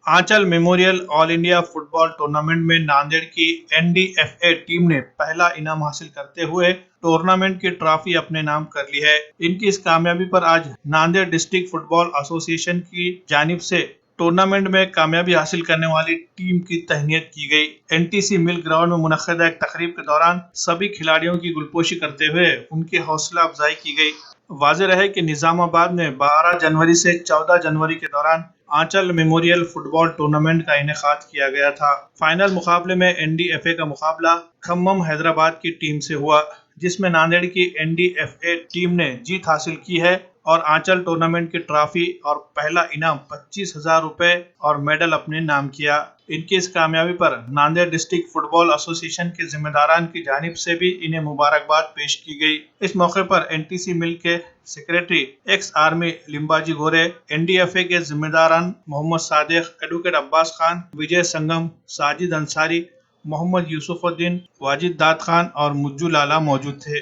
आंचल memorial all India football tournament में नांदेड़ की एनडीएफए team ने पहला इनाम हासिल करते हुए टूर्नामेंट की ट्रॉफी अपने नाम कर ली है। इनकी इस कामयाबी पर आज नांदेड़ डिस्ट्रिक्ट फुटबॉल एसोसिएशन की जानिब से टूर्नामेंट में कामयाबी हासिल करने वाली टीम की तहनीत की गई। एनटीसी मिल ग्राउंड में मुनक्किद एक तकरीब के दौरान सभी खिलाड़ियों की गुलपोशी करते हुए उनकी हौसला अफजाई की गई। वाज़ेह रहे कि निजामाबाद में 12 जनवरी से 14 जनवरी के दौरान आंचल मेमोरियल फुटबॉल टूर्नामेंट का इनेकाद किया गया था। फाइनल मुकाबले में एनडीएफए का मुकाबला खम्मम हैदराबाद की टीम से हुआ, जिसमें नांदेड़ की एनडीएफए टीम ने जीत हासिल की है और आंचल टूर्नामेंट की ट्रॉफी और पहला इनाम 25,000 रुपए और मेडल अपने नाम किया। इनकी इस कामयाबी पर नांदेड़ डिस्ट्रिक्ट फुटबॉल एसोसिएशन के जिम्मेदारान की जानिब से भी इन्हें मुबारकबाद पेश की गई। इस मौके पर एनटीसी मिल के सेक्रेटरी एक्स आर्मी लिम्बाजी गोरे, एनडीएफए के जिम्मेदारान मोहम्मद सादिक, एडवोकेट अब्बास खान, विजय संगम, साजिद अंसारी, मोहम्मद यूसुफुद्दीन, वाजिद दाद खान और मुज्जू लाला मौजूद थे।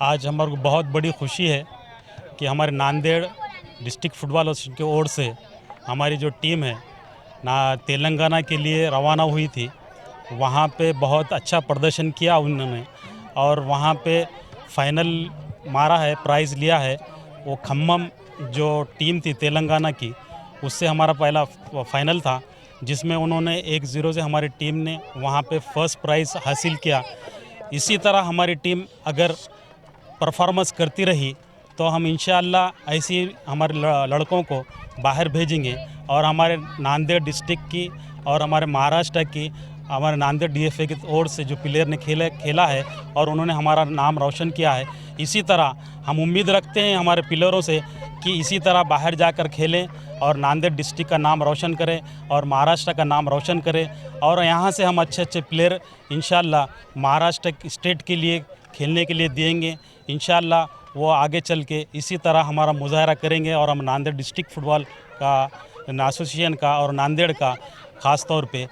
आज हमारे को बहुत बड़ी खुशी है कि हमारे नांदेड़ डिस्ट्रिक्ट फुटबॉल एसोसिएशन की ओर से हमारी जो टीम है ना तेलंगाना के लिए रवाना हुई थी। वहाँ पे बहुत अच्छा प्रदर्शन किया उन्होंने और वहाँ पे फाइनल मारा है, प्राइज़ लिया है। वो खम्मम जो टीम थी तेलंगाना की, उससे हमारा पहला फाइनल था, जिसमें उन्होंने 1-0 से हमारी टीम ने वहाँ पे फर्स्ट प्राइज़ हासिल किया। इसी तरह हमारी टीम अगर परफॉर्मेंस करती रही तो हम इंशाअल्लाह ऐसे ही हमारे लड़कों को बाहर भेजेंगे और हमारे नांदेड़ डिस्ट्रिक्ट की और हमारे महाराष्ट्र की, हमारे नांदेड़ डीएफए की ओर से जो प्लेयर ने खेला है और उन्होंने हमारा नाम रोशन किया है। इसी तरह हम उम्मीद रखते हैं हमारे प्लेयरों से कि इसी तरह बाहर जाकर खेलें और नांदेड़ डिस्ट्रिक्ट का नाम रोशन करें और महाराष्ट्र का नाम रोशन करें और यहाँ से हम अच्छे अच्छे प्लेयर इंशाअल्लाह महाराष्ट्र स्टेट के लिए खेलने के लिए देंगे। इंशाअल्लाह वो आगे चल के इसी तरह हमारा मुजाहरा करेंगे और हम नांदेड़ डिस्ट्रिक्ट फुटबॉल का एसोसिएशन का और नांदेड़ का ख़ास तौर पे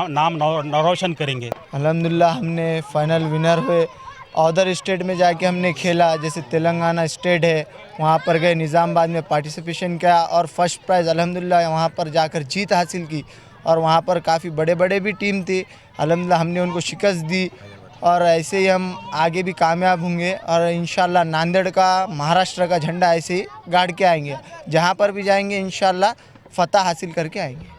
नाम रोशन करेंगे। अल्हम्दुलिल्लाह हमने फाइनल विनर हुए। अदर स्टेट में जाके हमने खेला, जैसे तेलंगाना स्टेट है, वहाँ पर गए, निज़ामाबाद में पार्टिसिपेशन किया और फर्स्ट प्राइज़ अल्हम्दुलिल्लाह वहाँ पर जाकर जीत हासिल की। और वहाँ पर काफ़ी बड़े बड़े भी टीम थी, अल्हम्दुलिल्लाह हमने उनको शिकस्त दी और ऐसे ही हम आगे भी कामयाब होंगे और इंशाल्लाह नांदेड़ का, महाराष्ट्र का झंडा ऐसे ही गाड़ के आएंगे। जहाँ पर भी जाएंगे इंशाल्लाह फतह हासिल करके आएंगे।